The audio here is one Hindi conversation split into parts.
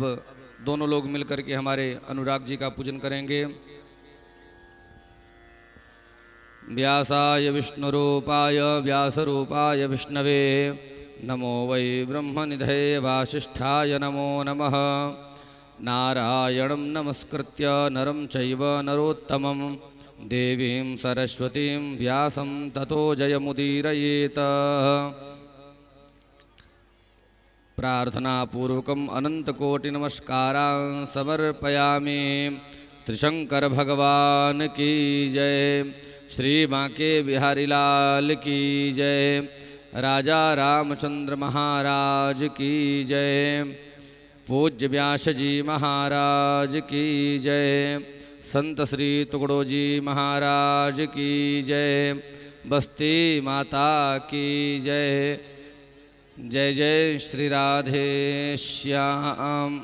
अब दोनों लोग मिलकर के हमारे अनुराग जी का पूजन करेंगे। व्यासाय विष्णुरूपाय व्यासरूपाय विष्णवे नमो वै ब्रह्मनिधये वासिष्ठाय नमो नमः। नारायणं नमस्कृत्य नरं चैव नरोत्तमं देवीं सरस्वतीं व्यासं ततो जयमुदीरयेत। प्रार्थनापूर्वकम् अनंतकोटिनमस्कारान् समर्पयामि। त्रिशंकर भगवान की जय, श्री बांके बिहारी लाल की जय, राजा रामचंद्र महाराज की जय, पूज्य व्यास जी महाराज की जय, संत श्री तुगड़ो जी महाराज की जय, बस्ती माता की जय। जय जय श्री राधे श्याम।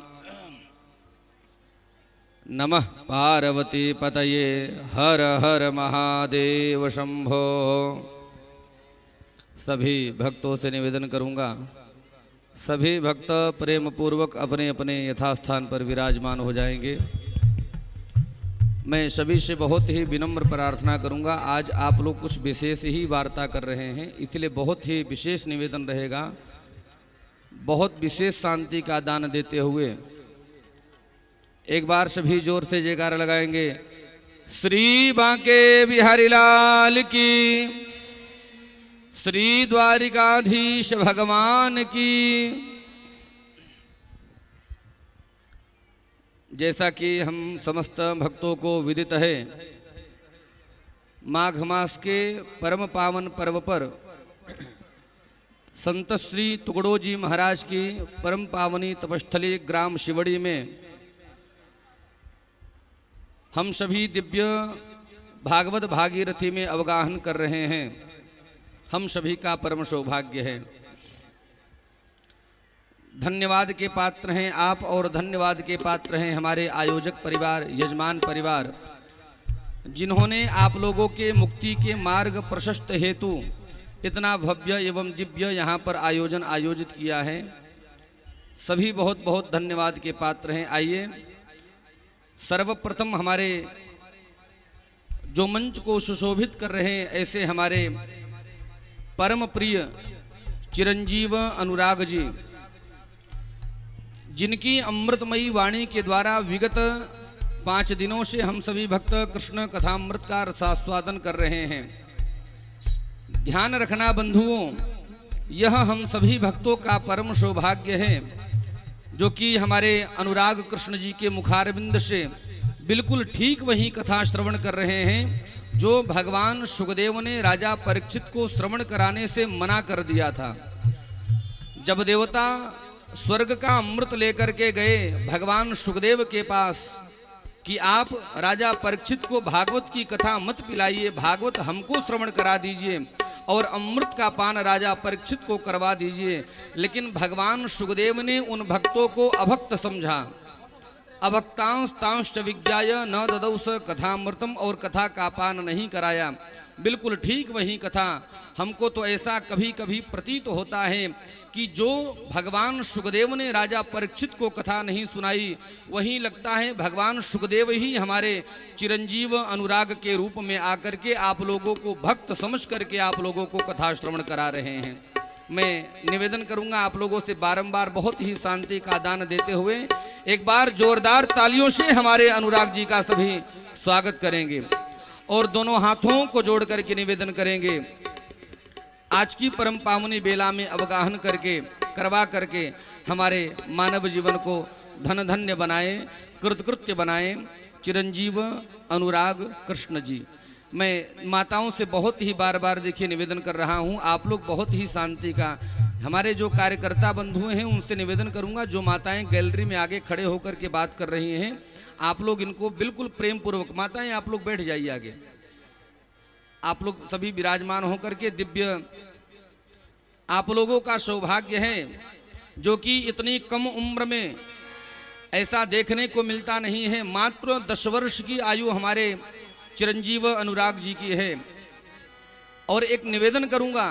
नमः पार्वती पतये हर हर महादेव शंभो। सभी भक्तों से निवेदन करूंगा, सभी भक्त प्रेम पूर्वक अपने अपने यथास्थान पर विराजमान हो जाएंगे। मैं सभी से बहुत ही विनम्र प्रार्थना करूंगा, आज आप लोग कुछ विशेष ही वार्ता कर रहे हैं, इसलिए बहुत ही विशेष निवेदन रहेगा। बहुत विशेष शांति का दान देते हुए एक बार सभी जोर से जयकारा लगाएंगे। श्री बांके बिहारी लाल की, श्री द्वारिकाधीश भगवान की। जैसा कि हम समस्त भक्तों को विदित है, माघ मास के परम पावन पर्व पर संत श्री तुगड़ो जी महाराज की परम पावनी तपस्थली ग्राम शिवड़ी में हम सभी दिव्य भागवत भागीरथी में अवगाहन कर रहे हैं। हम सभी का परम सौभाग्य है। धन्यवाद के पात्र हैं आप, और धन्यवाद के पात्र हैं हमारे आयोजक परिवार, यजमान परिवार, जिन्होंने आप लोगों के मुक्ति के मार्ग प्रशस्त हेतु इतना भव्य एवं दिव्य यहाँ पर आयोजित किया है। सभी बहुत बहुत धन्यवाद के पात्र हैं। आइए सर्वप्रथम हमारे जो मंच को सुशोभित कर रहे हैं, ऐसे हमारे परम प्रिय चिरंजीव अनुराग जी, जिनकी अमृतमयी वाणी के द्वारा विगत 5 दिनों से हम सभी भक्त कृष्ण कथामृत का रसास्वादन कर रहे हैं। ध्यान रखना बंधुओं, यह हम सभी भक्तों का परम सौभाग्य है, जो कि हमारे अनुराग कृष्ण जी के मुखारविंद से बिल्कुल ठीक वही कथा श्रवण कर रहे हैं जो भगवान सुखदेव ने राजा परीक्षित को श्रवण कराने से मना कर दिया था। जब देवता स्वर्ग का अमृत लेकर के गए भगवान सुखदेव के पास कि आप राजा परीक्षित को भागवत की कथा मत पिलाइए, भागवत हमको श्रवण करा दीजिए और अमृत का पान राजा परीक्षित को करवा दीजिए, लेकिन भगवान सुखदेव ने उन भक्तों को अभक्त समझा। अभक्तांश तांश्च विज्ञाय न ददौ स कथामृतम, और कथा का पान नहीं कराया। बिल्कुल ठीक वही कथा। हमको तो ऐसा कभी कभी प्रतीत होता है कि जो भगवान सुखदेव ने राजा परीक्षित को कथा नहीं सुनाई, वही लगता है भगवान सुखदेव ही हमारे चिरंजीव अनुराग के रूप में आकर के आप लोगों को भक्त समझ करके आप लोगों को कथा श्रवण करा रहे हैं। मैं निवेदन करूंगा आप लोगों से बारंबार बहुत ही शांति का दान देते हुए एक बार जोरदार तालियों से हमारे अनुराग जी का सभी स्वागत करेंगे और दोनों हाथों को जोड़ करके निवेदन करेंगे। आज की परम पावनी बेला में अवगाहन करवा करके हमारे मानव जीवन को धन धन्य बनाए, कृतकृत्य बनाए चिरंजीव अनुराग कृष्ण जी। मैं माताओं से बहुत ही बार बार देखिए निवेदन कर रहा हूं, आप लोग बहुत ही शांति का, हमारे जो कार्यकर्ता बंधु हैं उनसे निवेदन करूंगा, जो माताएं गैलरी में आगे खड़े होकर के बात कर रही हैं, आप लोग इनको बिल्कुल प्रेम पूर्वक, माताएं आप लोग बैठ जाइए आगे, आप लोग सभी विराजमान होकर के दिव्य, आप लोगों का सौभाग्य है जो कि इतनी कम उम्र में ऐसा देखने को मिलता नहीं है। मात्र 10 वर्ष की आयु हमारे चिरंजीव अनुराग जी की है। और एक निवेदन करूंगा,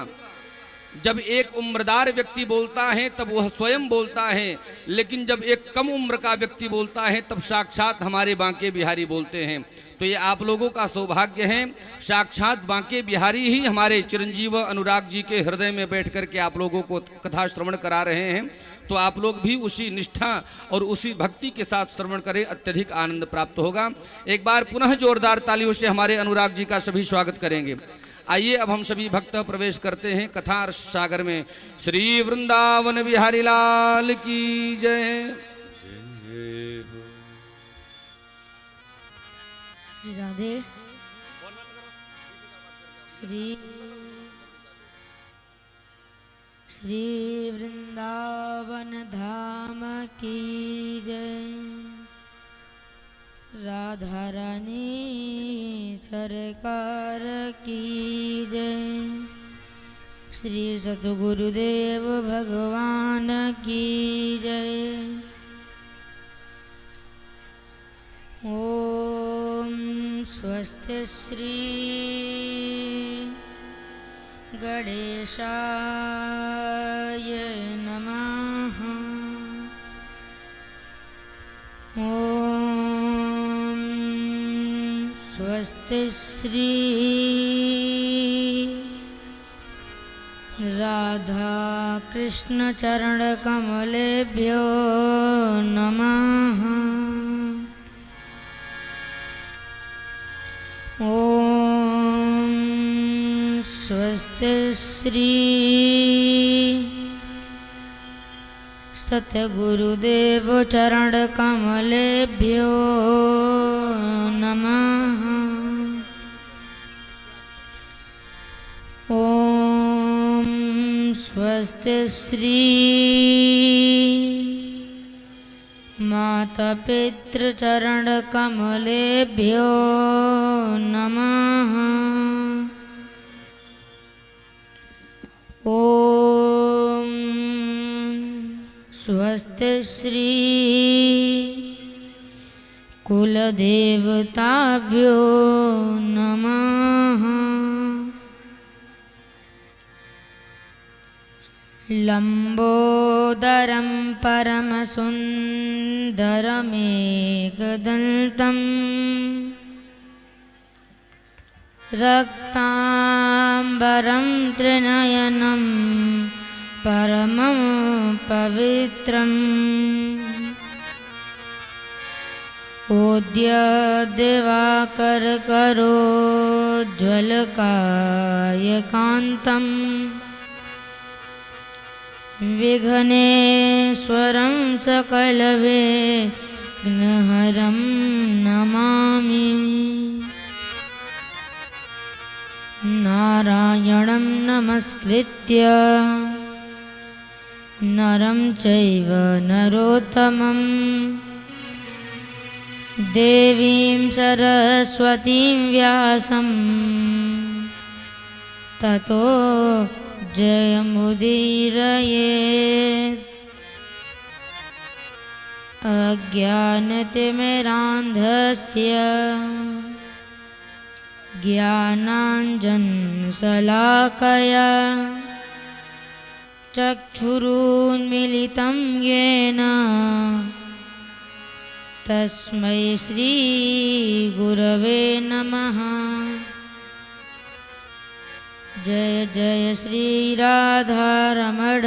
जब एक उम्रदार व्यक्ति बोलता है तब वह स्वयं बोलता है, लेकिन जब एक कम उम्र का व्यक्ति बोलता है तब साक्षात हमारे बांके बिहारी बोलते हैं। तो ये आप लोगों का सौभाग्य है, साक्षात बांके बिहारी ही हमारे चिरंजीव अनुराग जी के हृदय में बैठ कर के आप लोगों को कथा श्रवण करा रहे हैं। तो आप लोग भी उसी निष्ठा और उसी भक्ति के साथ श्रवण करें, अत्यधिक आनंद प्राप्त होगा। एक बार पुनः जोरदार तालियों से हमारे अनुराग जी का सभी स्वागत करेंगे। आइए अब हम सभी भक्त प्रवेश करते हैं कथा सागर में। श्री वृंदावन बिहारी लाल की जय। श्री राधे। श्री वृंदावन धाम की जय। राधा रानी सरकार की जय। श्री सतगुरुदेव भगवान की जय। ओम स्वस्ति श्री गणेशाय नमः। ओम स्वस्ति श्री राधा कृष्ण चरण कमलेभ्यो नमः। ओम स्वस्ति श्री सतगुरुदेव चरण कमलेभ्यो नमः। ओम स्वस्ति श्री माता पितृ चरण कमलेभ्यो नमः। ओम स्वस्ति श्री कुलदेवताभ्यो नमः। लंबोदरं परमसुन्दरमेकदन्तं रक्ताम्बरं त्रिनयनं परमं पवित्रम् उद्यद्दिवाकरकरोज्ज्वलकायकान्तम् विघ्नेश्वरं सकलविघ्नहरं नमामि। नारायणं नमस्कृत्य नरं चैव नरोत्तमं देवीं सरस्वतीं व्यासं ततो जयमुदीरयेत्। अज्ञानतिमिरान्धस्य ज्ञानाञ्जनशलाकया चक्षुरुन्मीलितं येन तस्मै श्रीगुरवे नमः। जय जय श्री राधारमण,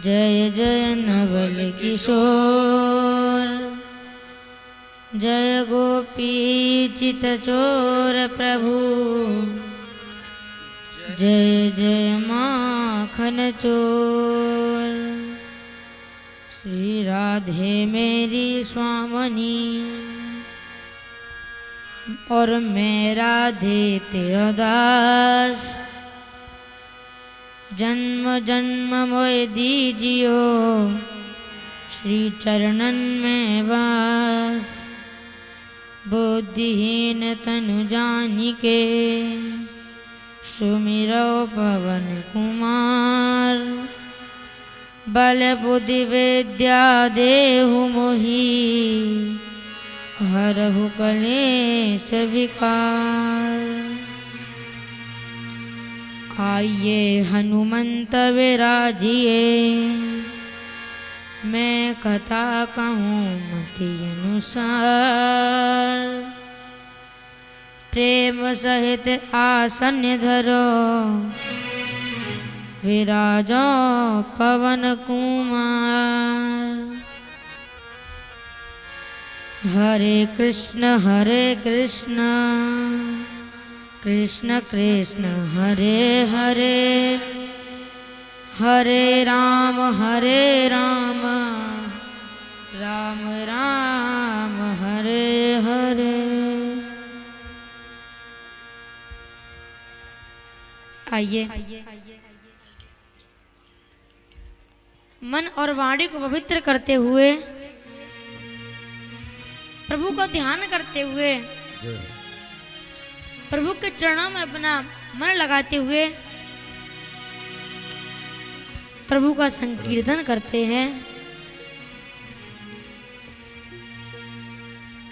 जय जय नवल किशोर, जय गोपी चितचोर प्रभु, जय जय माखन चोर। श्री राधे मेरी स्वामनी और मैं राधे तेरा दास। जन्म जन्म मोय दीजियो श्री चरणन में वास। बुद्धिहीन तनु जानिके सुमिरो पवन कुमार। बल बुद्धि विद्या देहु मोहि हरहु कलेश विकार। आइए हनुमंत विराजिए, मैं कथा कहूँ मति अनुसार। प्रेम सहित आसन धरो, विराजो पवन कुमार। हरे कृष्ण कृष्ण कृष्ण हरे हरे, हरे राम राम राम हरे हरे। आइए मन और वाणी को पवित्र करते हुए, प्रभु का ध्यान करते हुए, प्रभु के चरणों में अपना मन लगाते हुए प्रभु का संकीर्तन करते हैं।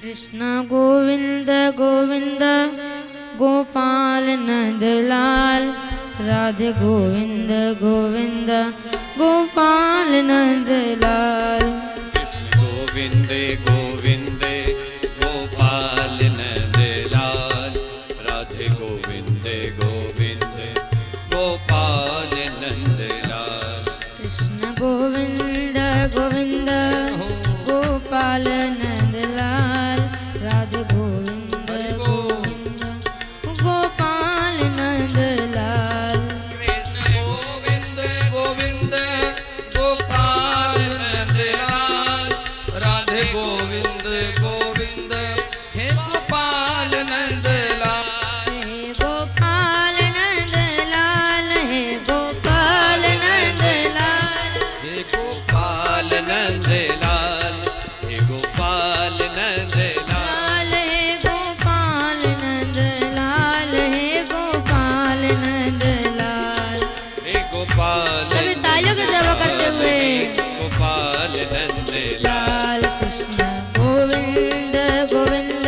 कृष्ण गोविंद गोविंद गोपाल नंदलाल, राधे गोविंद गोविंद गोपाल नंदलाल। कृष्ण गोविंद गोविंद गोपाल नंदलाल, राधे गोविंद गोविंद गोपाल नंदलाल। कृष्ण गोविंद गोविंद गोपाल नंदलाल, राधे गोविंद गोविंद गोपाल नंदलाल। कृष्ण गोविंद गोविंद गोपाल नंदलाल, राधे गोविंद गोविंद हे गोपाल नंदलाल। हे गोपाल नंदलाल, हे गोपाल नंदलाल, हे गोपाल नंदलाल, हे गोपाल नंदलाल। हे गोपाल नंदलाल, हे गोपाल नंदलाल। हे गोपाल सभी तालियों की सेवा करते हुए गोपाल नंदलाल। लाल। कृष्ण गोविंद गोविंद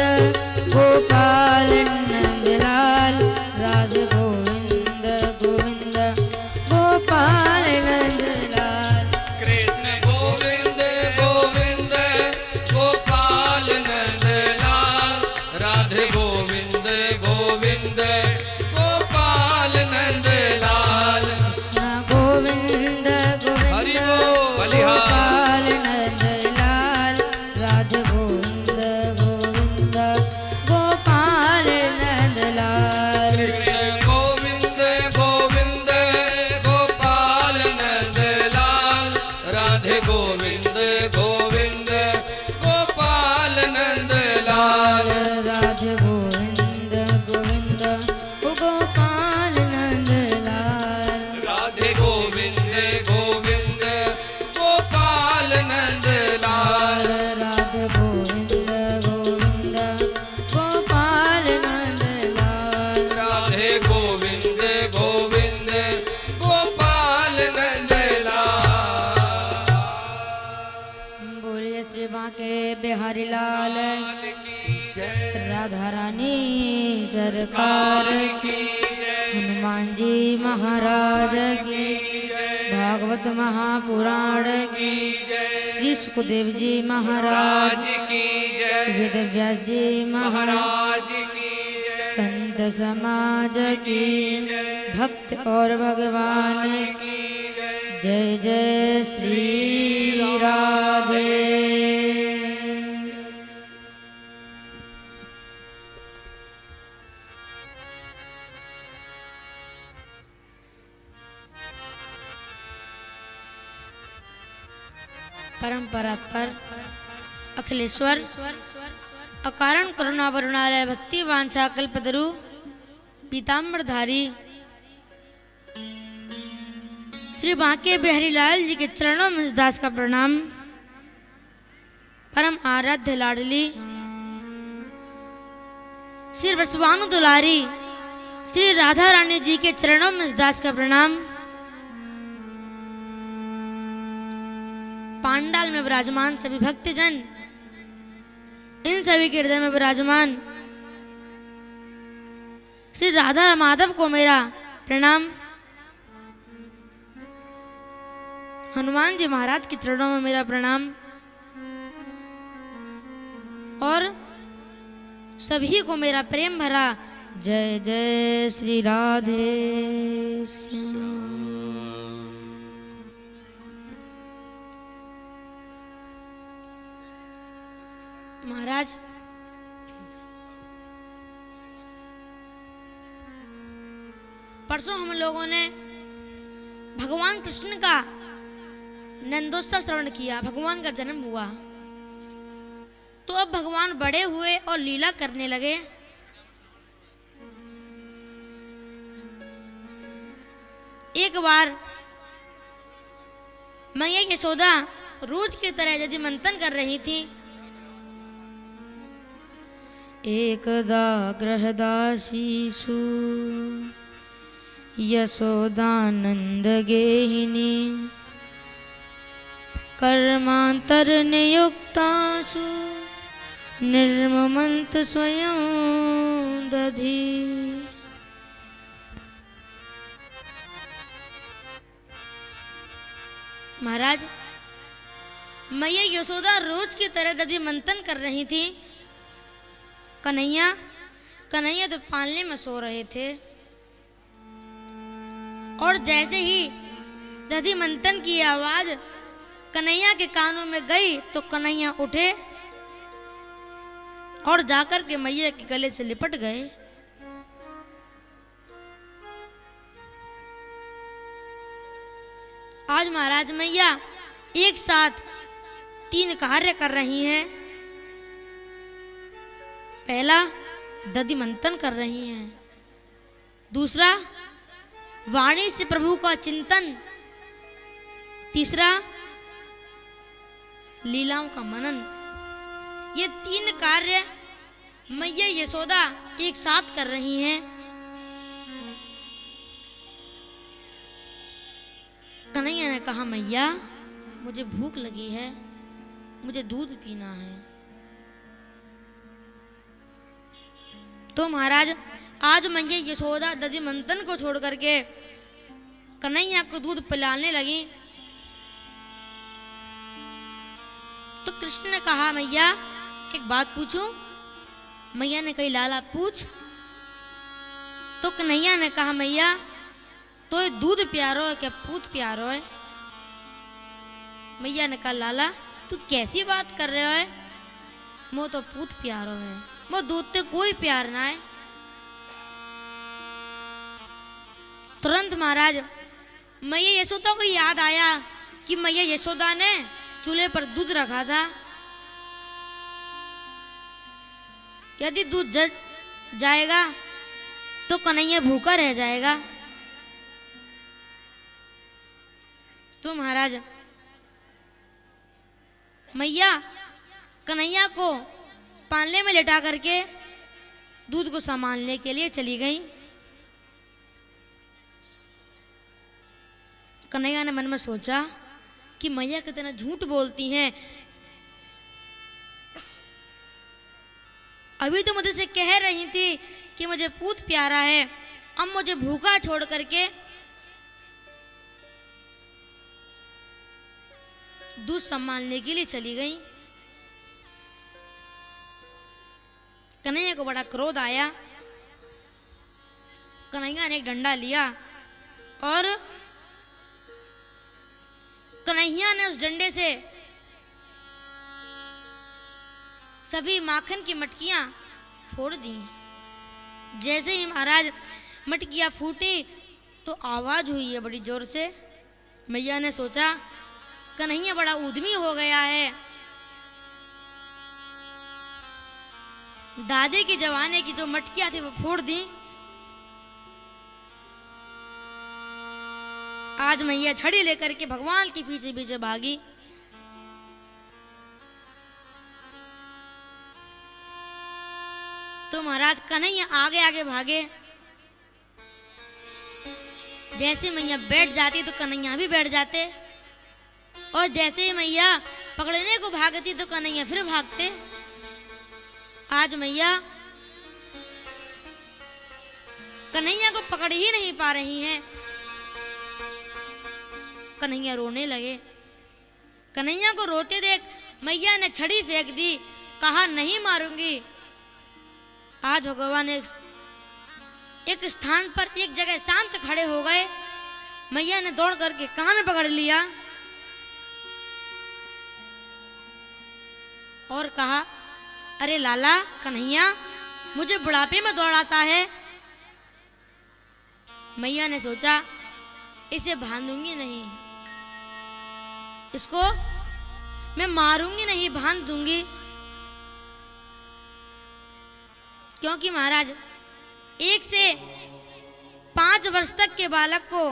गोपाल नंदलाल, राधे गोविंद गोविंद गोपाल नंदलाल। कृष्ण गोविंद गोविंद गोपाल नंदलाल, राधे गोविंद गोविंद गोपाल नंदलाल। कृष्ण गोविंद हरि गोविंद बोल, गोपाल नंदलाल, राधे गोविंद गोविंद गोपाल नंदलाल। कृष्ण गोविंद गोविंद गोपाल नंदलाल, राधे गोविंद गोविंद गोपाल नंदलाल। राधे गोविंद गोविंद गोपाल नंदलाल। राधे गोविंद गोविंद गोपाल नंदलाल। राधे गोविंद गोविंद गोपाल नंदलाल। राधे गोविंद गोविंद गोपाल नंदलाल। बोलिए श्री बांके बिहारी लाल राधा रानी सरकार की, हनुमान जी महाराज की, भागवत महापुराण की, श्री सुखदेव जी महाराज की जय, वेद व्यास जी महाराज, की संत समाज की, भक्त और भगवान की जय जय श्री राधे। परंपरा पर अखिलेश्वर अकारण करुणा वरुणालय भक्ति वांछा कल्पतरु पीताम्बरधारी श्री बांके बिहारी लाल जी के चरणों में इस दास का प्रणाम। परम आराध्य लाडली श्री बसवानु दुलारी श्री राधा रानी जी के चरणों में इस दास का प्रणाम। पांडाल में विराजमान सभी भक्तजन, इन सभी के हृदय में विराजमान श्री राधा माधव को मेरा प्रणाम। हनुमान जी महाराज के चरणों में मेरा प्रणाम। और सभी को मेरा प्रेम भरा जय जय श्री राधे श्याम। महाराज, परसों हम लोगों ने भगवान कृष्ण का नंदोत्सव श्रवण किया, भगवान का जन्म हुआ। तो अब भगवान बड़े हुए और लीला करने लगे। एक बार मैया यशोदा रोज की तरह यदि मंथन कर रही थी। एकदा गृहदासीषु यशोदानंद गेहिनी कर्मांतर नियुक्तासु निर्ममंत स्वयं दधि। महाराज, मैया यशोदा रोज की तरह दधि मंथन कर रही थी। कन्हैया तो पालने में सो रहे थे। और जैसे ही दधि मंथन की आवाज कन्हैया के कानों में गई तो कन्हैया उठे और जाकर के मैया के गले से लिपट गए। आज महाराज मैया एक साथ 3 कार्य कर रही हैं। पहला, दधि मंथन कर रही हैं। दूसरा, वाणी से प्रभु का चिंतन। तीसरा, लीलाओं का मनन। ये 3 कार्य मैया यशोदा एक साथ कर रही हैं। कन्हैया ने कहा, मैया मुझे भूख लगी है, मुझे दूध पीना है। तो महाराज आज मैया यशोदा दधि मंथन को छोड़ करके कन्हैया को दूध पिलाने लगी। तो कृष्ण ने कहा, मैया एक बात पूछूं? मैया ने कही, लाला पूछ। तो कन्हैया ने कहा, मैया तो दूध प्यारो है क्या पूत प्यारो है? मैया ने कहा, लाला तू कैसी बात कर रहे हो? मो तो पूत प्यारो है, मो दूध ते कोई प्यार ना है। तुरंत महाराज मैया यशोदा को याद आया कि मैया यशोदा ने चूल्हे पर दूध रखा था। यदि दूध जल जाएगा तो कन्हैया भूखा रह जाएगा। तो महाराज मैया कन्हैया को पालने में लेटा करके दूध को संभालने के लिए चली गई। कन्हैया ने मन में सोचा कि मैया कितना झूठ बोलती हैं। अभी तो मुझे से कह रही थी कि मुझे पूत प्यारा है, अब मुझे भूखा छोड़ करके दूध संभालने के लिए चली गई। कन्हैया को बड़ा क्रोध आया। कन्हैया ने एक डंडा लिया और कन्हैया ने उस डंडे से सभी माखन की मटकियां फोड़ दी। जैसे ही महाराज मटकियां फूटी तो आवाज हुई है बड़ी जोर से। मैया ने सोचा कन्हैया बड़ा उद्यमी हो गया है, दादे के जमाने की जो मटकियां थी वो फोड़ दी। आज मैया छड़ी लेकर के भगवान के पीछे पीछे भागी। तो महाराज कन्हैया आगे आगे भागे। जैसे मैया बैठ जाती तो कन्हैया भी बैठ जाते, और जैसे ही मैया पकड़ने को भागती तो कन्हैया फिर भागते। आज मैया कन्हैया को पकड़ ही नहीं पा रही हैं। कन्हैया रोने लगे। कन्हैया को रोते देख मैया ने छड़ी फेंक दी, कहा नहीं मारूंगी। आज भगवान एक स्थान पर एक जगह शांत खड़े हो गए। मैया ने दौड़ करके कान पकड़ लिया और कहा, अरे लाला कन्हैया, मुझे बुढ़ापे में दौड़ाता है। मैया ने सोचा इसे बांधूंगी नहीं, इसको मैं मारूंगी नहीं, बांध दूंगी। क्योंकि महाराज 1 से 5 वर्ष तक के बालक को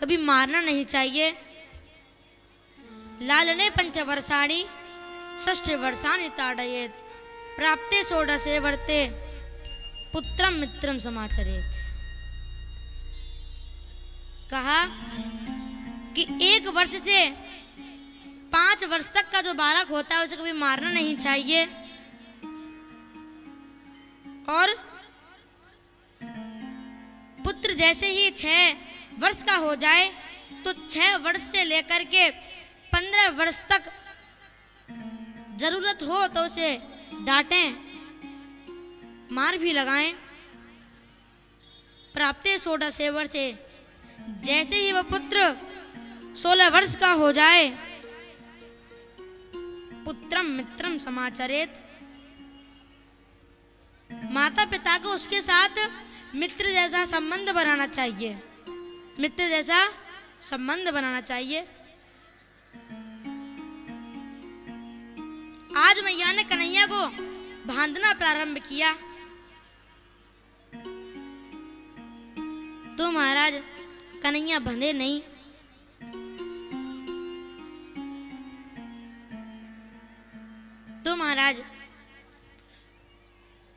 कभी मारना नहीं चाहिए। लालने पंचवर्षाणि षष्ठ वर्षाणि ताड़येत् प्राप्ते षोडशे वर्ते पुत्रम मित्रम समाचरेत्। कहा कि 1 वर्ष से 5 वर्ष तक का जो बालक होता है उसे कभी मारना नहीं चाहिए। और पुत्र जैसे ही 6 वर्ष का हो जाए तो 6 वर्ष से लेकर के 15 वर्ष तक जरूरत हो तो उसे डांटें, मार भी लगाएं। प्राप्ते षोडशे वर्षे, जैसे ही वह पुत्र 16 वर्ष का हो जाए, पुत्रम मित्रम समाचरेत्, माता पिता को उसके साथ मित्र जैसा संबंध बनाना चाहिए, मित्र जैसा संबंध बनाना चाहिए। आज मैया ने कन्हैया को बांधना प्रारंभ किया तो महाराज कन्हैया बंधे नहीं। तो महाराज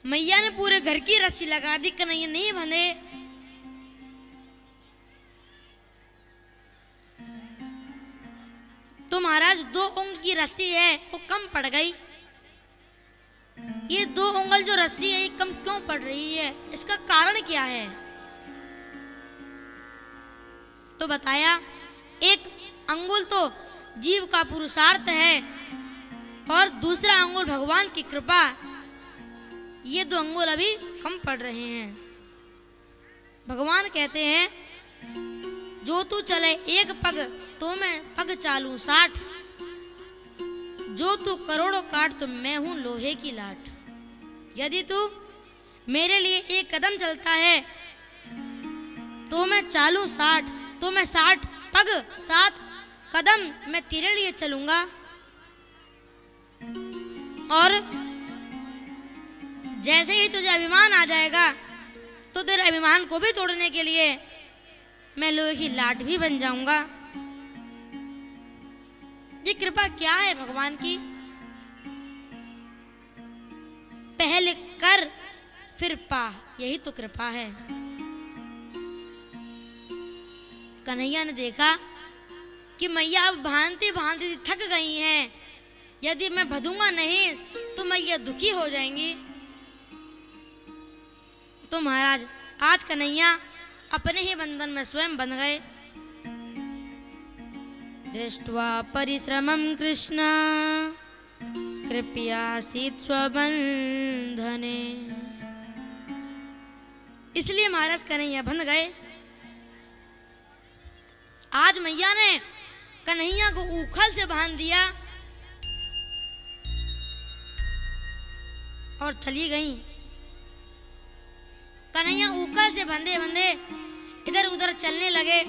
मैया ने पूरे घर की रस्सी लगा दी, कन्हैया नहीं बंधे। तो महाराज 2 उंगल की रस्सी है वो कम पड़ गई। ये 2 उंगल जो रस्सी है ये कम क्यों पड़ रही है, इसका कारण क्या है? तो बताया, एक अंगुल तो जीव का पुरुषार्थ है और दूसरा अंगुल भगवान की कृपा। ये 2 अंगुल अभी कम पड़ रहे हैं। भगवान कहते हैं, जो तू चले 1 पग तो मैं पग चालू 60, जो तू करोड़ों काट तो मैं हूं लोहे की लाठ। यदि तू मेरे लिए 1 कदम चलता है तो मैं चालू 60, तो मैं 60 पग 7 कदम मैं तेरे लिए चलूंगा। और जैसे ही तुझे अभिमान आ जाएगा तो तेरे अभिमान को भी तोड़ने के लिए मैं लोहे की लाठ भी बन जाऊंगा। ये कृपा क्या है भगवान की? पहले कर फिर पा, यही तो कृपा है। कन्हैया ने देखा कि मैया अब भांति भांति थक गई हैं, यदि मैं बंधूंगा नहीं तो मैया दुखी हो जाएंगी। तो महाराज आज कन्हैया अपने ही बंधन में स्वयं बंध गए। दृष्ट्वा परिश्रमं कृष्ण कृपयासीत् स्वबंधने। इसलिए महाराज कन्हैया बंध गए। आज मैया ने कन्हैया को उखल से बांध दिया और चली गई। कन्हैया उखल से बंधे बंधे इधर उधर चलने लगे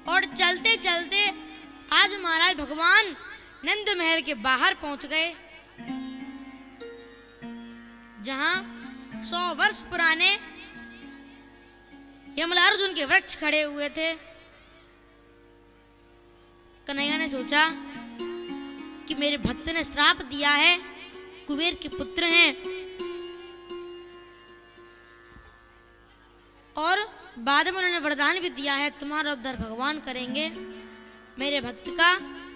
और चलते चलते आज महाराज भगवान नंद महल के बाहर पहुंच गए, जहां 100 वर्ष पुराने यमलार्जुन के वृक्ष खड़े हुए थे। कन्हैया ने सोचा कि मेरे भक्त ने श्राप दिया है, कुबेर के पुत्र हैं और बाद में उन्होंने वरदान भी दिया है, तुम्हारा उद्धार भगवान करेंगे, मेरे भक्त का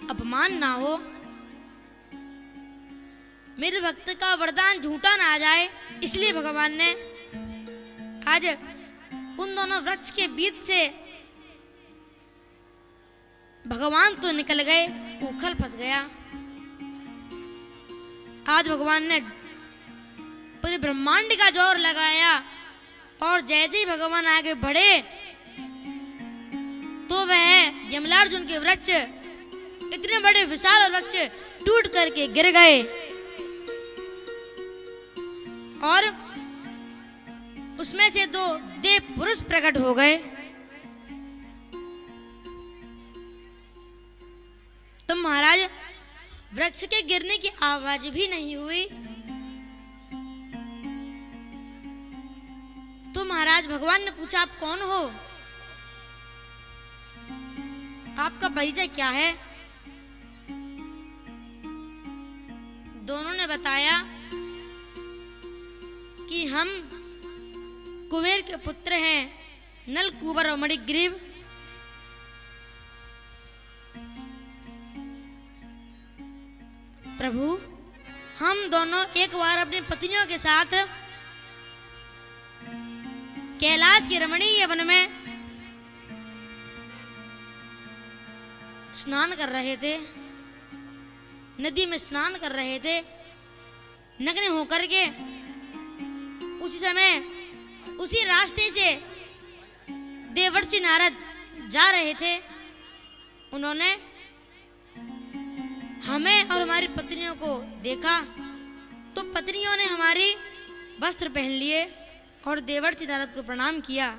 अपमान ना हो, मेरे भक्त का वरदान झूठा ना आ जाए। इसलिए भगवान ने आज उन दोनों वृक्ष के बीच से भगवान तो निकल गए, उखल फंस गया। आज भगवान ने पूरे ब्रह्मांड का जोर लगाया और जैसे ही भगवान आगे बढ़े तो वह यमलार्जुन के वृक्ष, इतने बड़े विशाल वृक्ष टूट करके गिर गए और उसमें से 2 देव पुरुष प्रकट हो गए। तो महाराज वृक्ष के गिरने की आवाज भी नहीं हुई। तो महाराज भगवान ने पूछा, आप कौन हो, आपका परिचय क्या है? दोनों ने बताया कि हम कुबेर के पुत्र हैं, नल, कुबर और मणिग्रीव। प्रभु, हम दोनों एक बार अपनी पत्नियों के साथ कैलाश के रमणीय वन में स्नान कर रहे थे, नदी में स्नान कर रहे थे, नग्न होकर के। उसी समय उसी रास्ते से देवर्षि नारद जा रहे थे। उन्होंने हमें और हमारी पत्नियों को देखा तो पत्नियों ने हमारी वस्त्र पहन लिए और देवर्षि नारद को प्रणाम किया,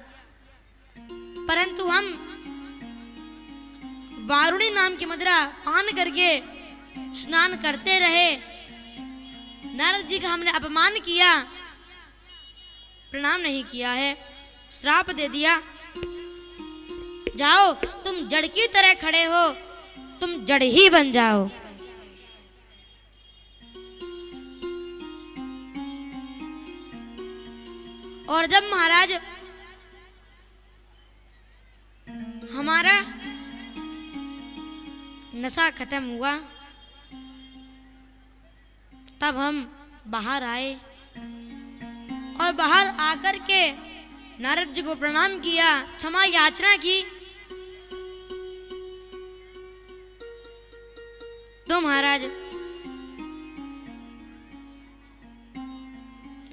परंतु हम वारुणी नाम की मदिरा पान करके स्नान करते रहे। नारद जी का हमने अपमान किया, प्रणाम नहीं किया है, श्राप दे दिया। जाओ, तुम जड़ की तरह खड़े हो, तुम जड़ ही बन जाओ। और जब महाराज हमारा नशा खत्म हुआ तब हम बाहर आए और बाहर आकर के नारद जी को प्रणाम किया, क्षमा याचना की। तो महाराज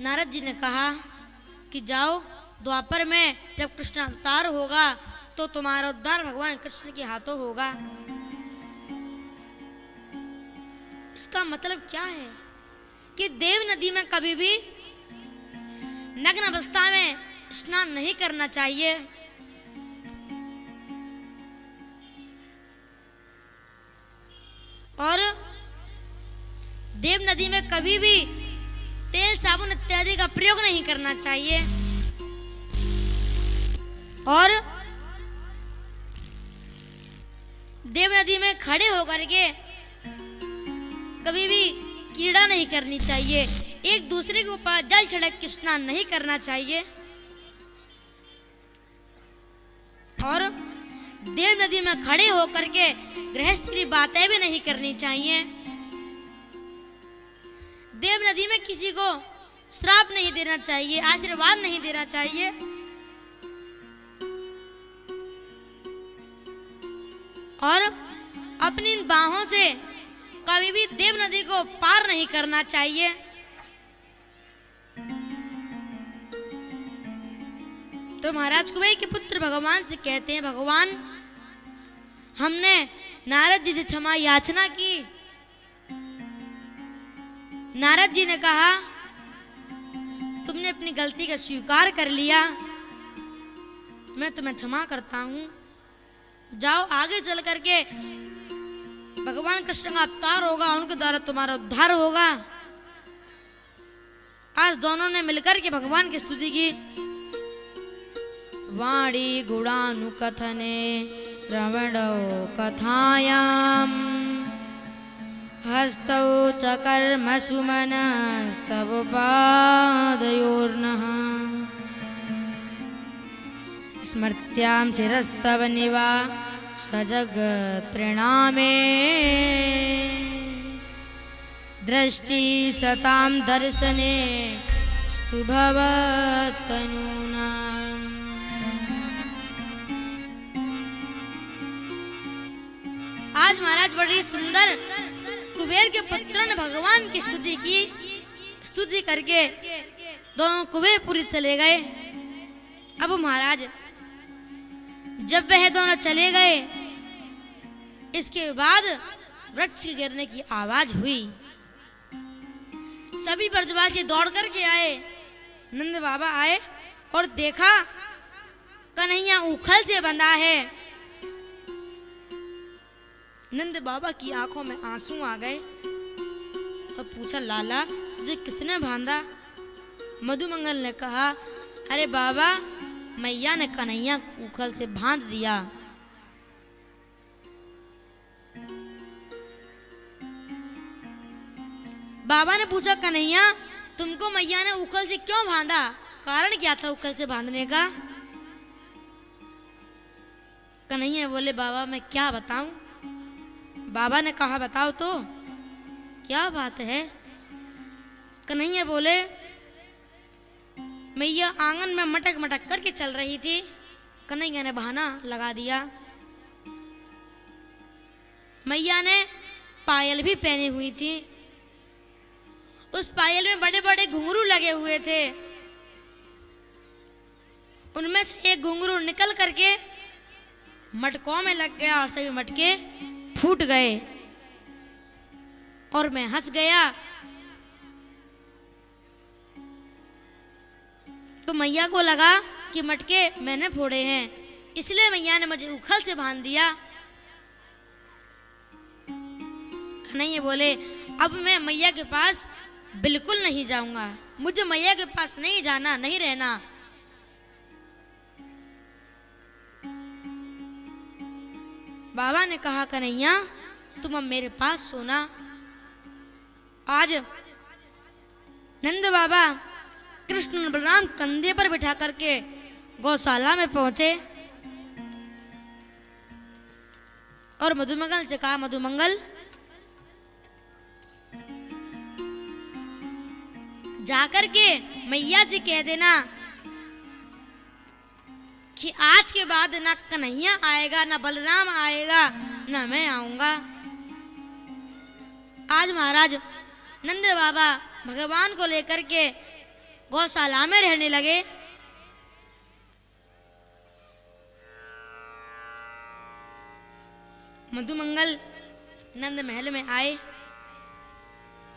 नारद जी ने कहा कि जाओ, द्वापर में जब कृष्ण अवतार होगा तो तुम्हारा उद्धार भगवान कृष्ण के हाथों होगा। इसका मतलब क्या है कि देव नदी में कभी भी नग्न अवस्था में स्नान नहीं करना चाहिए। और देव नदी में कभी भी तेल, साबुन इत्यादि का प्रयोग नहीं करना चाहिए। और देव नदी में खड़े होकर के कभी भी कीड़ा नहीं करनी चाहिए। एक दूसरे के ऊपर जल छिड़क के स्नान नहीं करना चाहिए। और देव नदी में खड़े होकर के गृहस्थ की बातें भी नहीं करनी चाहिए। देव नदी में किसी को श्राप नहीं देना चाहिए, आशीर्वाद नहीं देना चाहिए। और अपनी बाहों से कभी भी देव नदी को पार नहीं करना चाहिए। तो महाराज कुबेर के पुत्र भगवान से कहते हैं, भगवान, हमने नारद जी से क्षमा याचना की। नारद जी ने कहा, तुमने अपनी गलती का स्वीकार कर लिया, मैं तुम्हें क्षमा करता हूं। जाओ, आगे चल करके भगवान कृष्ण का अवतार होगा, उनके द्वारा तुम्हारा उद्धार होगा। आज दोनों ने मिलकर के भगवान की स्तुति की। वाणी गुणानुकथने श्रवणो कथायाम हस्तौ च कर्मसु मनस्तव पादयोर्नः स्मृत्यां शिरस्तव निवा सजगत् प्रणमे दृष्टि सतां दर्शने स्तु भवत्तनूना। आज महाराज बड़ी सुंदर कुबेर के पुत्रों ने भगवान की स्तुति की। स्तुति करके दोनों कुबेरपुरी चले गए। अब महाराज जब वह दोनों चले गए, इसके बाद वृक्ष के गिरने की आवाज हुई। सभी ब्रजवासी दौड़ करके आए। नंद बाबा आए और देखा कन्हैया उखल से बंधा है। नंद बाबा की आंखों में आंसू आ गए और पूछा, लाला तुझे किसने बांधा? मधुमंगल ने कहा, अरे बाबा, मैया ने कन्हैया उखल से बांध दिया। बाबा ने पूछा, कन्हैया तुमको मैया ने उखल से क्यों बांधा? कारण क्या था उखल से बांधने का? कन्हैया बोले, बाबा मैं क्या बताऊं? बाबा ने कहा, बताओ तो क्या बात है? कन्हैया बोले, मैया आंगन में मटक मटक करके चल रही थी। कन्हैया ने बहाना लगा दिया। मैया ने पायल भी पहनी हुई थी। उस पायल में बड़े बड़े घुंघरू लगे हुए थे। उनमें से एक घुंघरू निकल करके मटकों में लग गया और सभी मटके फूट गए और मैं हंस गया। तो मैया को लगा कि मटके मैंने फोड़े हैं, इसलिए मैया ने मुझे उखल से बांध दिया। कन्हैया बोले, अब मैं मैया के पास बिल्कुल नहीं जाऊंगा। मुझे मैया के पास नहीं जाना, नहीं रहना। बाबा ने कहा, कन्हैया तुम अब मेरे पास सोना। आज नंद बाबा कृष्ण बलराम कंधे पर बिठा करके गौशाला में पहुंचे और मधुमंगल से कहा, मधुमंगल जाकर के मैया से कह देना कि आज के बाद ना कन्हैया आएगा, ना बलराम आएगा, ना मैं आऊंगा। आज महाराज नंद बाबा भगवान को लेकर के गौशाला में रहने लगे। मधुमंगल नंद महल में आए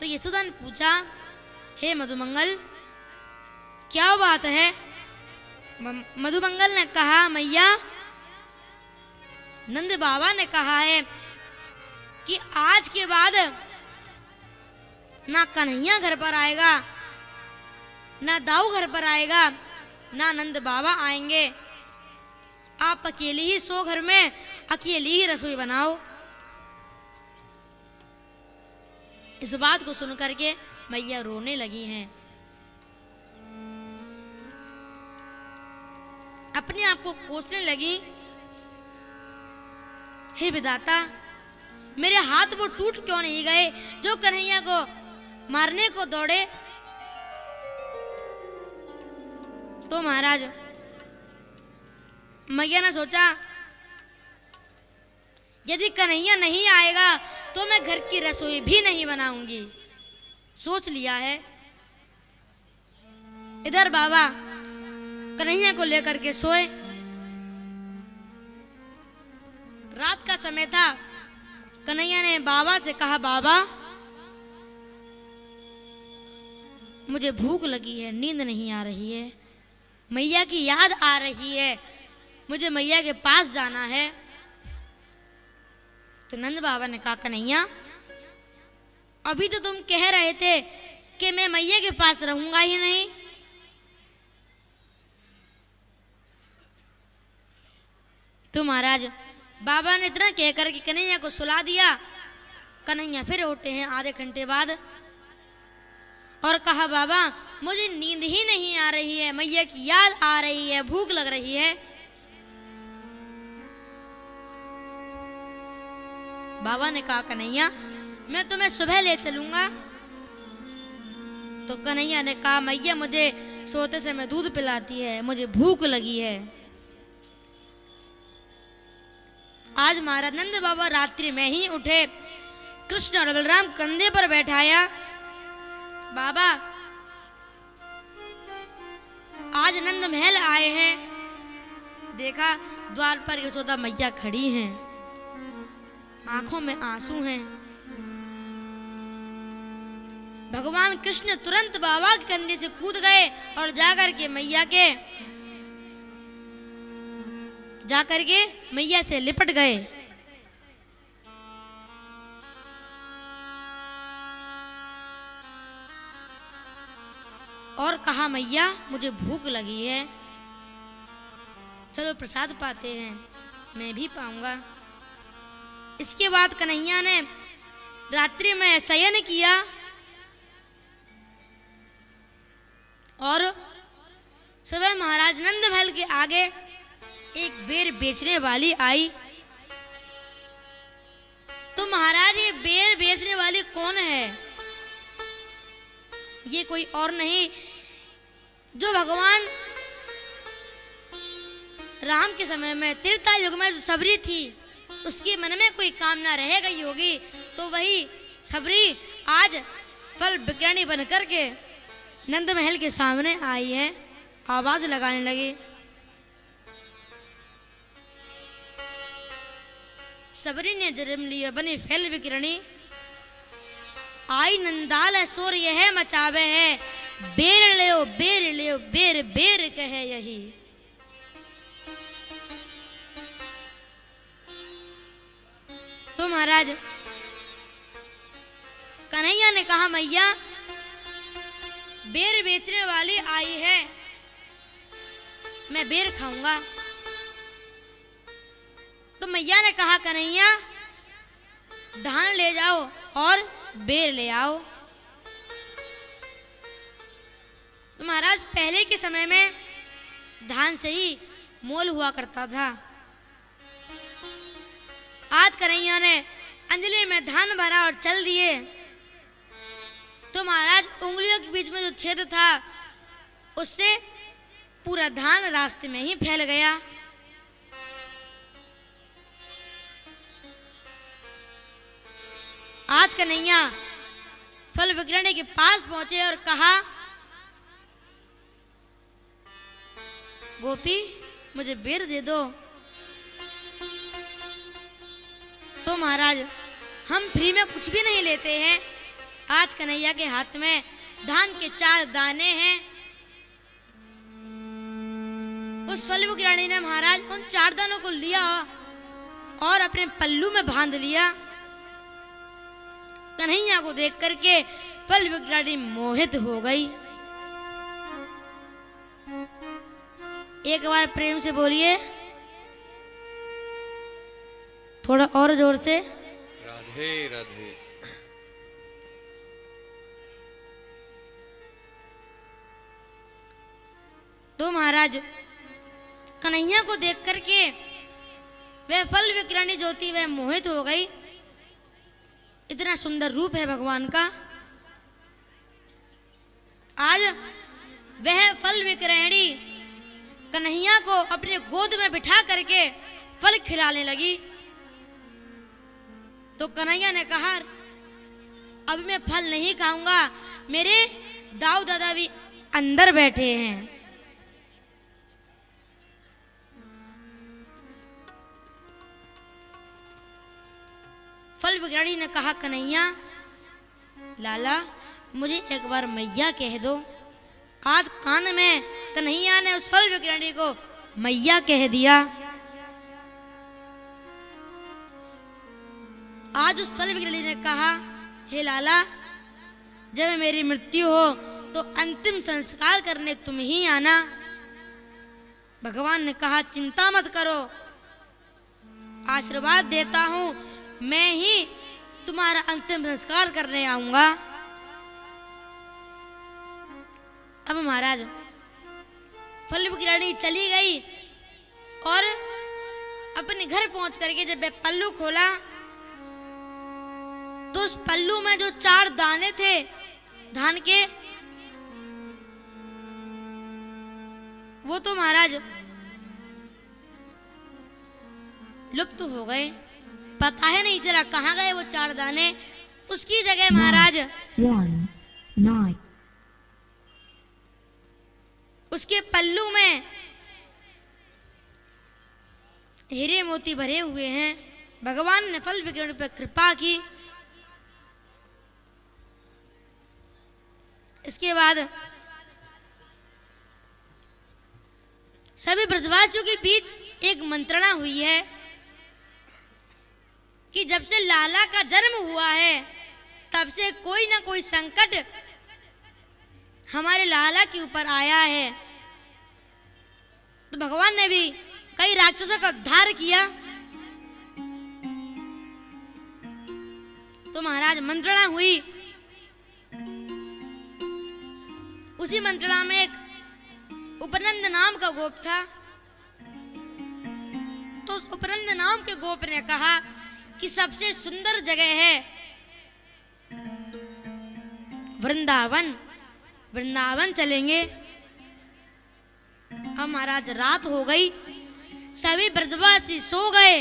तो यशोदा ने पूछा, हे मधुमंगल क्या बात है? मधुमंगल ने कहा, मैया नंद बाबा ने कहा है कि आज के बाद ना कन्हैया घर पर आएगा, ना दाऊ घर पर आएगा, ना नंद बाबा आएंगे। आप अकेले ही सो घर में, अकेले ही रसोई बनाओ। इस बात को सुन करके मैया रोने लगी हैं। अपने आप को कोसने लगी, हे विधाता, मेरे हाथ वो टूट क्यों नहीं गए जो कन्हैया को मारने को दौड़े? तो महाराज मैया ने सोचा, यदि कन्हैया नहीं आएगा तो मैं घर की रसोई भी नहीं बनाऊंगी। सोच लिया है। इधर बाबा कन्हैया को लेकर के सोए। रात का समय था। कन्हैया ने बाबा से कहा, बाबा मुझे भूख लगी है, नींद नहीं आ रही है, मैया की याद आ रही है, मुझे मैया के पास जाना है। तो नंद बाबा ने कहा, कन्हैया अभी तो तुम कह रहे थे कि मैं मैया के पास रहूंगा ही नहीं। तो महाराज बाबा ने इतना कहकर कि कन्हैया को सुला दिया। कन्हैया फिर उठे हैं आधे घंटे बाद और कहा, बाबा मुझे नींद ही नहीं आ रही है, मैया की याद आ रही है, भूख लग रही है। बाबा ने कहा, कन्हैया मैं तुम्हें सुबह ले चलूंगा। तो कन्हैया ने कहा, मैया मुझे सोते समय दूध पिलाती है, मुझे भूख लगी है। आज महाराज नंद बाबा रात्रि में ही उठे, कृष्ण और बलराम कंधे पर बैठाया। बाबा आज नंद महल आए हैं, देखा द्वार पर यशोदा मैया खड़ी हैं, आंखों में आंसू हैं। भगवान कृष्ण तुरंत बाबा के कंधे से कूद गए और जाकर के मैया से लिपट गए। और कहा मैया मुझे भूख लगी है, चलो प्रसाद पाते हैं, मैं भी पाऊंगा। इसके बाद कन्हैया ने रात्रि में शयन किया और सुबह महाराज नंद महल के आगे एक बेर बेचने वाली आई। तो महाराज ये बेर बेचने वाली कौन है? ये कोई और नहीं, जो भगवान राम के समय में त्रेता युग में जो सबरी थी, उसके मन में कोई कामना रह गई होगी, तो वही सबरी आज फल विक्रणी बन करके नंद महल के सामने आई है, आवाज लगाने लगी। सबरी ने जन्म लिया बनी फैल विक्रणी, आई नंदाल सोर यह मचावे है, बेर ले बेर बेर कहे यही। तो महाराज कन्हैया ने कहा मैया बेर बेचने वाली आई है, मैं बेर खाऊंगा। तो मैया ने कहा कन्हैया धान ले जाओ और बेर ले आओ। तो महाराज पहले के समय में धान से ही मोल हुआ करता था। आज कन्हैया ने अंजलि में धान भरा और चल दिए, तो महाराज उंगलियों के बीच में जो छेद था उससे पूरा धान रास्ते में ही फैल गया। आज कन्हैया फल विक्रणी के पास पहुंचे और कहा गोपी मुझे बेर दे दो। तो महाराज हम फ्री में कुछ भी नहीं लेते हैं। आज कन्हैया के हाथ में धान के 4 दाने हैं। उस फल विक्रणी ने महाराज उन 4 दानों को लिया और अपने पल्लू में बांध लिया। कन्हैया को देख करके फल विक्रणी मोहित हो गई। एक बार प्रेम से बोलिए, थोड़ा और जोर से। राधे राधे। तो महाराज कन्हैया को देख करके वह फल विक्रणी जो थी वह मोहित हो गई। इतना सुंदर रूप है भगवान का। आज वह फल विक्रणी कन्हैया को अपने गोद में बिठा करके फल खिलाने लगी। तो कन्हैया ने कहा अब मैं फल नहीं खाऊंगा, मेरे दाऊ दादा भी अंदर बैठे हैं। फल विक्रणी ने कहा कन्हैया लाला मुझे एक बार मैया कह दो। आज कान में कन्हैया ने उस फल विक्रणी को मैया कह दिया। आज उस फल विक्रणी ने कहा हे लाला जब मेरी मृत्यु हो तो अंतिम संस्कार करने तुम ही आना। भगवान ने कहा चिंता मत करो, आशीर्वाद देता हूं, मैं ही तुम्हारा अंतिम संस्कार करने आऊंगा। अब महाराज फल विक्रणी चली गई और अपने घर पहुंच करके जब पल्लू खोला तो उस पल्लू में जो 4 दाने थे धान के, वो तो महाराज लुप्त हो गए, पता है नहीं चला कहाँ गए वो 4 दाने। उसकी जगह महाराज 9 उसके पल्लू में हीरे मोती भरे हुए हैं। भगवान ने फल विकिरण पर कृपा की। इसके बाद सभी ब्रजवासियों के बीच एक मंत्रणा हुई है कि जब से लाला का जन्म हुआ है तब से कोई ना कोई संकट हमारे लाला के ऊपर आया है। तो भगवान ने भी कई राक्षसों का उद्धार किया। तो महाराज मंत्रणा हुई। उसी मंत्रणा में एक उपनंद नाम का गोप था। तो उस उपनंद नाम के गोप ने कहा कि सबसे सुंदर जगह है वृंदावन, वृंदावन चलेंगे। अब महाराज रात हो गई, सभी ब्रजवासी सो गए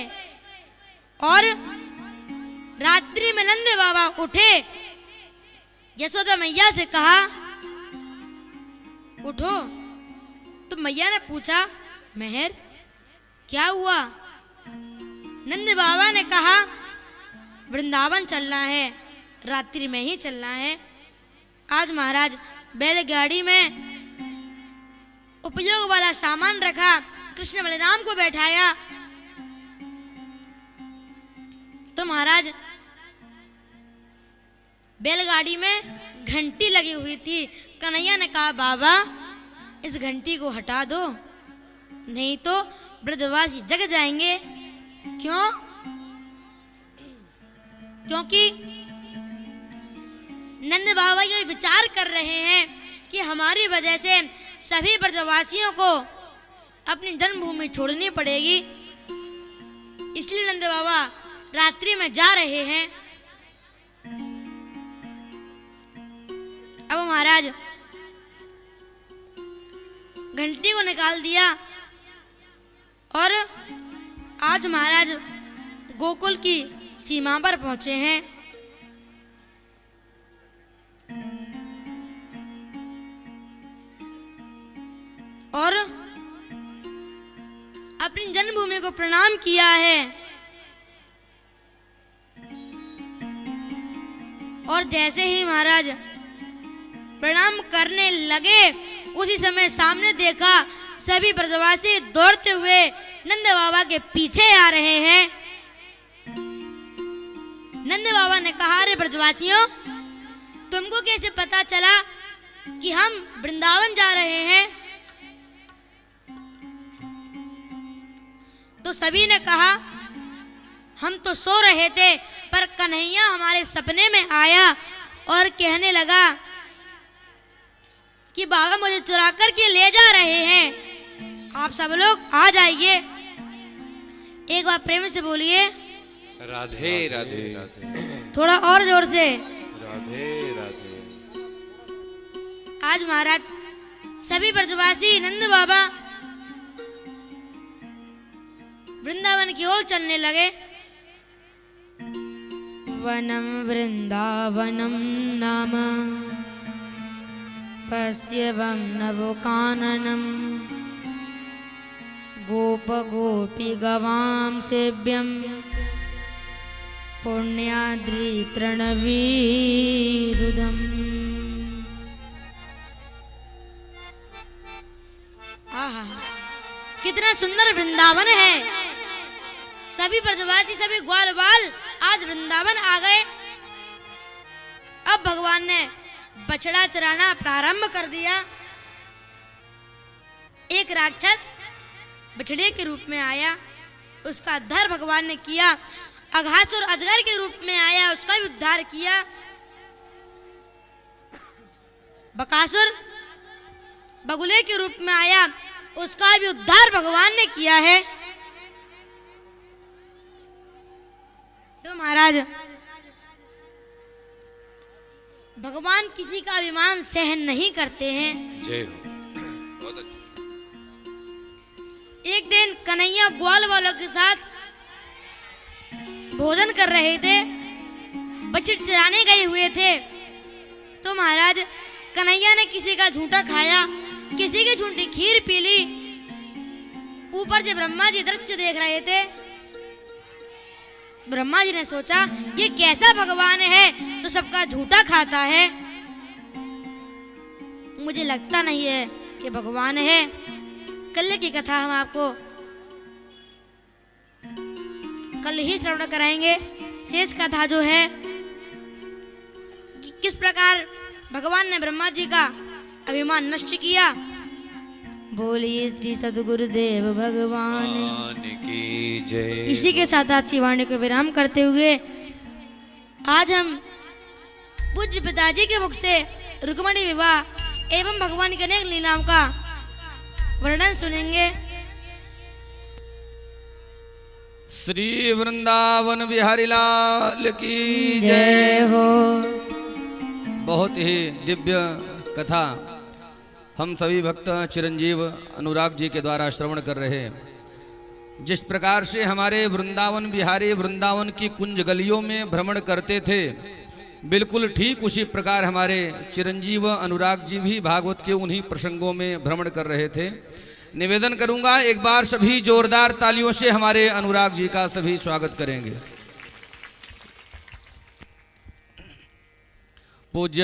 और रात्रि में नंद बाबा उठे। यशोदा मैया से कहा उठो। तो मैया ने पूछा मेहर क्या हुआ? नंद बाबा ने कहा वृंदावन चलना है, रात्रि में ही चलना है। आज महाराज बैलगाड़ी में उपयोग वाला सामान रखा, कृष्ण बलराम को बैठाया। तो महाराज बैलगाड़ी में घंटी लगी हुई थी। कन्हैया ने कहा बाबा इस घंटी को हटा दो, नहीं तो ब्रजवासी जग जाएंगे। क्यों? क्योंकि नंद बाबा ये विचार कर रहे हैं कि हमारी वजह से सभी ब्रजवासियों को अपनी जन्मभूमि छोड़नी पड़ेगी, इसलिए नंद बाबा रात्रि में जा रहे हैं। अब महाराज घंटी को निकाल दिया और आज महाराज गोकुल की सीमा पर पहुंचे हैं। और अपनी जन्मभूमि को प्रणाम किया है। और जैसे ही महाराज प्रणाम करने लगे उसी समय सामने देखा सभी ब्रजवासी दौड़ते हुए नंद बाबा के पीछे आ रहे हैं। नंद बाबा ने कहा अरे ब्रजवासियों तुमको कैसे पता चला कि हम वृंदावन जा रहे हैं? तो सभी ने कहा हम तो सो रहे थे पर कन्हैया हमारे सपने में आया और कहने लगा कि बाबा मुझे चुरा कर के ले जा रहे हैं, आप सब लोग आ जाइए। एक बार प्रेम से बोलिए राधे राधे। थोड़ा और जोर से राधे राधे। आज महाराज सभी ब्रजवासी नंद बाबा वृंदावन की ओर चलने लगे। वनम वृंदावनम नाम पश्यवं नवकाननम गोप गोपी गवां सेव्यं पुण्याद्रि तृणवीरुदम्। आहा कितना सुंदर वृंदावन है। सभी ब्रजवासी सभी ग्वाल बाल आज वृंदावन आ गए। अब भगवान ने बछड़ा चराना प्रारंभ कर दिया। एक राक्षस बछड़े के रूप में आया, उसका उद्धार भगवान ने किया। अघासुर अजगर के रूप में आया, उसका भी उद्धार किया। बकासुर बगुले के रूप में आया, उसका भी उद्धार भगवान ने किया है। तो महाराज भगवान किसी का अभिमान सहन नहीं करते हैं। जय हो। बहुत अच्छा। एक दिन कन्हैया ग्वाल वालों के साथ भोजन कर रहे थे, बछड़ चराने गए हुए थे, तो महाराज कन्हैया ने किसी का झूठा खाया, किसी की झूठी खीर पी ली। ऊपर से ब्रह्मा जी दृश्य देख रहे थे। ब्रह्मा जी ने सोचा ये कैसा भगवान है तो सबका झूठा खाता है, मुझे लगता नहीं है कि भगवान है। कल की कथा हम आपको कल ही श्रवण कराएंगे। शेष कथा जो है कि किस प्रकार भगवान ने ब्रह्मा जी का अभिमान नष्ट किया। बोलिए श्री सद्गुरुदेव भगवान की जय। इसी के साथ आज की वाणी को विराम करते हुए आज हम पूज्य पिताजी के मुख से रुक्मणी विवाह एवं भगवान की अनेक लीलाओं का वर्णन सुनेंगे। श्री वृंदावन बिहारी लाल की जय हो। बहुत ही दिव्य कथा हम सभी भक्त चिरंजीव अनुराग जी के द्वारा श्रवण कर रहे हैं। जिस प्रकार से हमारे वृंदावन बिहारी वृंदावन की कुंज गलियों में भ्रमण करते थे, बिल्कुल ठीक उसी प्रकार हमारे चिरंजीव अनुराग जी भी भागवत के उन्हीं प्रसंगों में भ्रमण कर रहे थे। निवेदन करूंगा एक बार सभी जोरदार तालियों से हमारे अनुराग जी का सभी स्वागत करेंगे। पूज्य